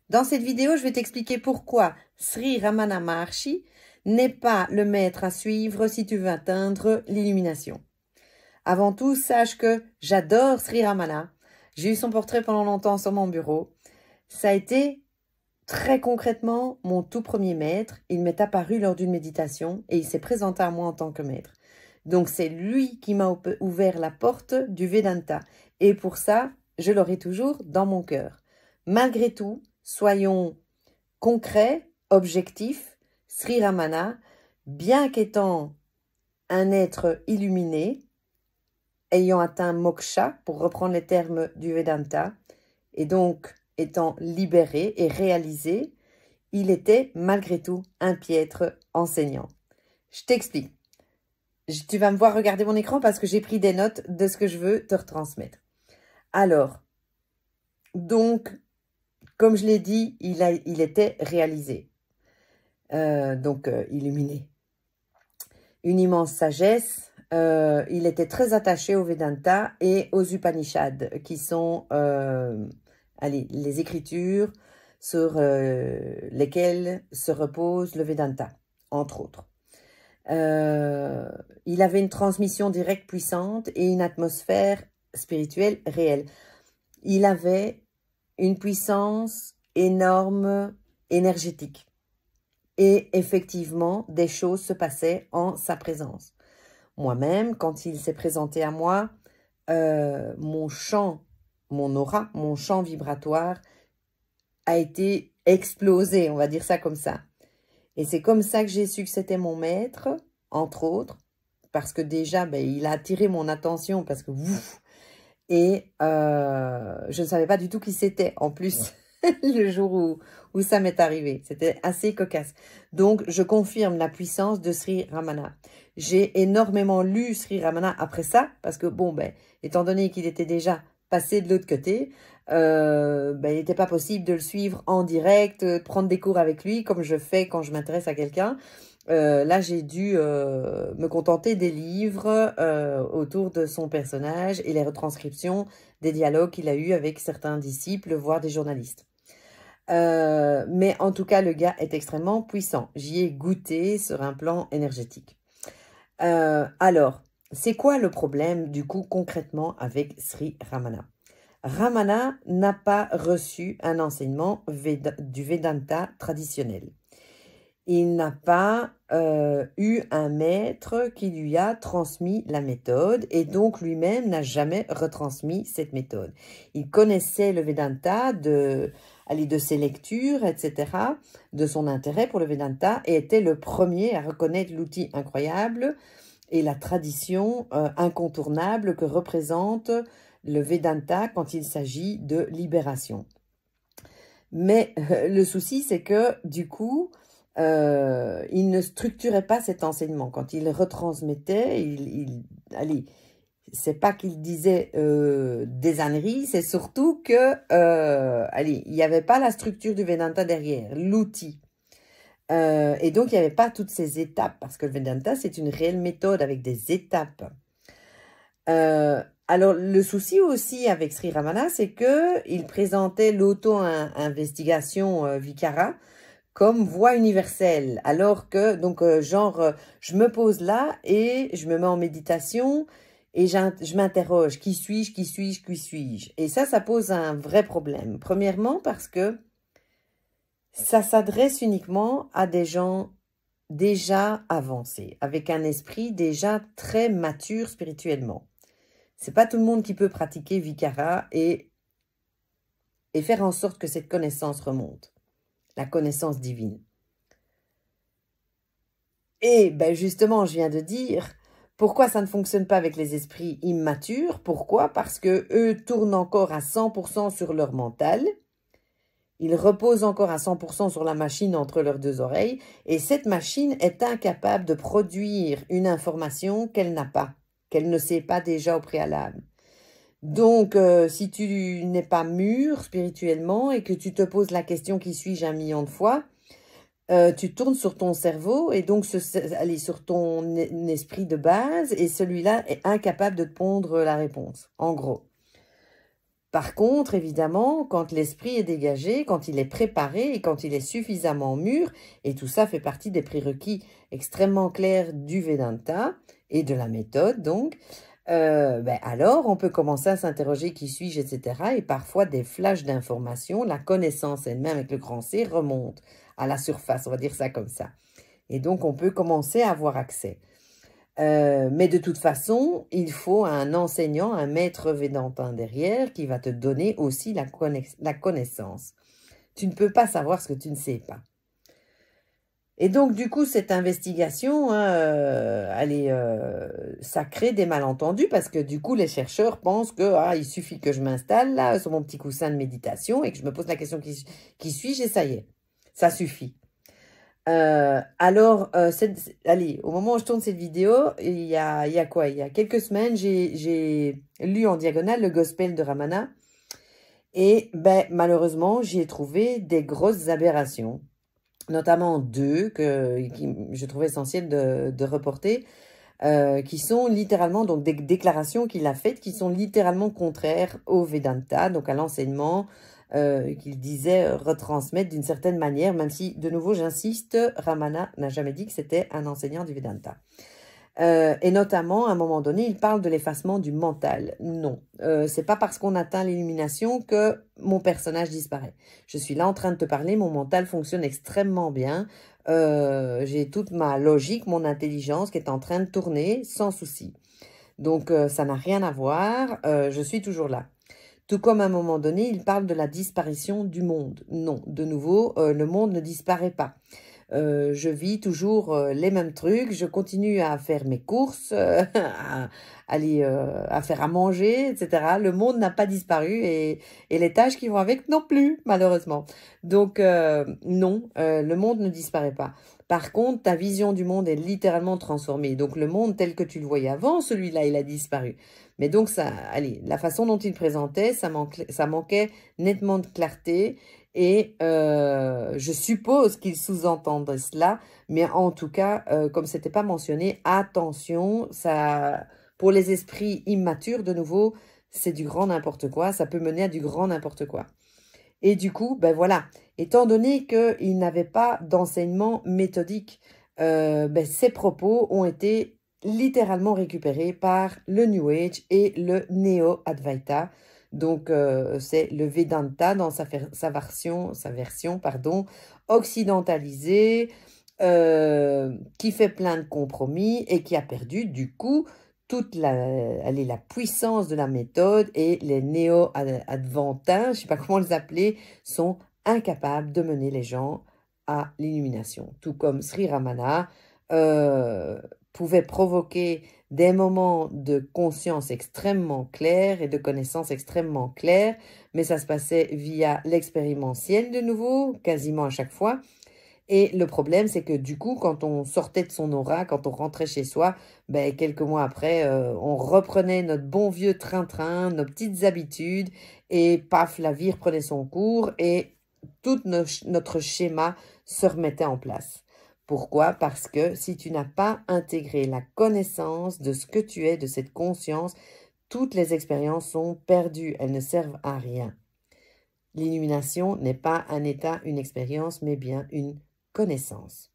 Dans cette vidéo, je vais t'expliquer pourquoi Sri Ramana Maharshi n'est pas le maître à suivre si tu veux atteindre l'illumination. Avant tout, sache que j'adore Sri Ramana. J'ai eu son portrait pendant longtemps sur mon bureau. Ça a été très concrètement mon tout premier maître. Il m'est apparu lors d'une méditation et il s'est présenté à moi en tant que maître. Donc c'est lui qui m'a ouvert la porte du Vedanta. Et pour ça, je l'aurai toujours dans mon cœur. Malgré tout, soyons concrets, objectifs. Sri Ramana, bien qu'étant un être illuminé, ayant atteint moksha, pour reprendre les termes du Vedanta, et donc étant libéré et réalisé, il était malgré tout un piètre enseignant. Je t'explique. Tu vas me voir regarder mon écran parce que j'ai pris des notes de ce que je veux te retransmettre. Alors, donc, comme je l'ai dit, il était réalisé, illuminé. Une immense sagesse. Il était très attaché au Vedanta et aux Upanishads, qui sont les écritures sur lesquelles se repose le Vedanta, entre autres. Il avait une transmission directe puissante et une atmosphère spirituelle réelle. Il avait une puissance énorme, énergétique. Et effectivement, des choses se passaient en sa présence. Moi-même, quand il s'est présenté à moi, mon champ, mon aura, mon champ vibratoire a été explosé, on va dire ça comme ça. Et c'est comme ça que j'ai su que c'était mon maître, entre autres, parce que déjà, il a attiré mon attention, parce que ouf, et je ne savais pas du tout qui c'était, en plus, le jour où ça m'est arrivé. C'était assez cocasse. Donc, je confirme la puissance de Sri Ramana. J'ai énormément lu Sri Ramana après ça, parce que, étant donné qu'il était déjà passé de l'autre côté, il n'était pas possible de le suivre en direct, de prendre des cours avec lui, comme je fais quand je m'intéresse à quelqu'un. Là, j'ai dû me contenter des livres autour de son personnage et les retranscriptions des dialogues qu'il a eus avec certains disciples, voire des journalistes. Mais en tout cas, le gars est extrêmement puissant. J'y ai goûté sur un plan énergétique. Alors, c'est quoi le problème, du coup, concrètement, avec Sri Ramana? Ramana n'a pas reçu un enseignement du Vedanta traditionnel. Il n'a pas eu un maître qui lui a transmis la méthode et donc lui-même n'a jamais retransmis cette méthode. Il connaissait le Vedanta de ses lectures, etc., de son intérêt pour le Vedanta et était le premier à reconnaître l'outil incroyable et la tradition incontournable que représente le Vedanta quand il s'agit de libération. Mais le souci, c'est que du coup, il ne structurait pas cet enseignement. Quand il retransmettait, c'est pas qu'il disait des âneries, c'est surtout que, il n'y avait pas la structure du Vedanta derrière, l'outil. Et donc, il n'y avait pas toutes ces étapes, parce que le Vedanta, c'est une réelle méthode avec des étapes. Alors, le souci aussi avec Sri Ramana, c'est qu'il présentait l'auto-investigation Vikara comme voie universelle, alors que, je me pose là et je me mets en méditation et je m'interroge, qui suis-je, qui suis-je, qui suis-je? Et ça pose un vrai problème. Premièrement, parce que ça s'adresse uniquement à des gens déjà avancés, avec un esprit déjà très mature spirituellement. C'est pas tout le monde qui peut pratiquer Vikara et faire en sorte que cette connaissance remonte, la connaissance divine. Et justement, je viens de dire, pourquoi ça ne fonctionne pas avec les esprits immatures? Pourquoi? Parce que eux tournent encore à 100% sur leur mental. Ils reposent encore à 100% sur la machine entre leurs deux oreilles. Et cette machine est incapable de produire une information qu'elle n'a pas, qu'elle ne sait pas déjà au préalable. Donc, si tu n'es pas mûr spirituellement et que tu te poses la question qui suis-je 1 million de fois, tu tournes sur ton cerveau et donc sur ton esprit de base et celui-là est incapable de te pondre la réponse, en gros. Par contre, évidemment, quand l'esprit est dégagé, quand il est préparé et quand il est suffisamment mûr, et tout ça fait partie des prérequis extrêmement clairs du Vedanta et de la méthode, donc, alors on peut commencer à s'interroger qui suis-je, etc. Et parfois des flashs d'informations, la connaissance elle-même avec le grand C remonte à la surface, on va dire ça comme ça. Et donc on peut commencer à avoir accès. Mais de toute façon, il faut un enseignant, un maître védantin derrière qui va te donner aussi la connaissance. Tu ne peux pas savoir ce que tu ne sais pas. Et donc, du coup, cette investigation, hein, ça crée des malentendus parce que du coup, les chercheurs pensent que il suffit que je m'installe là sur mon petit coussin de méditation et que je me pose la question qui suis-je et ça y est, ça suffit. Allez, au moment où je tourne cette vidéo, il y a quoi? Il y a quelques semaines, j'ai lu en diagonale le Gospel de Ramana. Et malheureusement, j'y ai trouvé des grosses aberrations. Notamment deux qui je trouvais essentiel de reporter. Qui sont littéralement donc des déclarations qu'il a faites qui sont littéralement contraires au Vedanta, donc à l'enseignement qu'il disait retransmettre d'une certaine manière, même si, de nouveau, j'insiste, Ramana n'a jamais dit que c'était un enseignant du Vedanta. Et notamment, à un moment donné, il parle de l'effacement du mental. Non, c'est pas parce qu'on atteint l'illumination que mon personnage disparaît. Je suis là en train de te parler, mon mental fonctionne extrêmement bien. J'ai toute ma logique, mon intelligence qui est en train de tourner sans souci. Donc, ça n'a rien à voir, je suis toujours là. Tout comme à un moment donné, il parle de la disparition du monde. Non, de nouveau, le monde ne disparaît pas. Je vis toujours les mêmes trucs, je continue à faire mes courses, à faire à manger, etc. Le monde n'a pas disparu et les tâches qui vont avec non plus, malheureusement. Donc, non, le monde ne disparaît pas. Par contre, ta vision du monde est littéralement transformée. Donc, le monde tel que tu le voyais avant, celui-là, il a disparu. Mais donc, la façon dont il présentait, ça manquait nettement de clarté. Et je suppose qu'il sous-entendait cela, mais en tout cas, comme ce n'était pas mentionné, attention, pour les esprits immatures, de nouveau, c'est du grand n'importe quoi, ça peut mener à du grand n'importe quoi. Et du coup, voilà, étant donné qu'il n'avait pas d'enseignement méthodique, ses propos ont été littéralement récupérés par le New Age et le Néo-Advaita. Donc, c'est le Vedanta dans sa version occidentalisée, qui fait plein de compromis et qui a perdu, du coup, toute la puissance de la méthode, et les néo-adventins, je ne sais pas comment les appeler, sont incapables de mener les gens à l'illumination. Tout comme Sri Ramana pouvait provoquer des moments de conscience extrêmement clairs et de connaissance extrêmement claire, mais ça se passait via l'expérimentiel de nouveau, quasiment à chaque fois. Et le problème, c'est que du coup, quand on sortait de son aura, quand on rentrait chez soi, quelques mois après, on reprenait notre bon vieux train-train, nos petites habitudes, et paf, la vie reprenait son cours, et tout notre schéma se remettait en place. Pourquoi? Parce que si tu n'as pas intégré la connaissance de ce que tu es, de cette conscience, toutes les expériences sont perdues, elles ne servent à rien. L'illumination n'est pas un état, une expérience, mais bien une connaissance.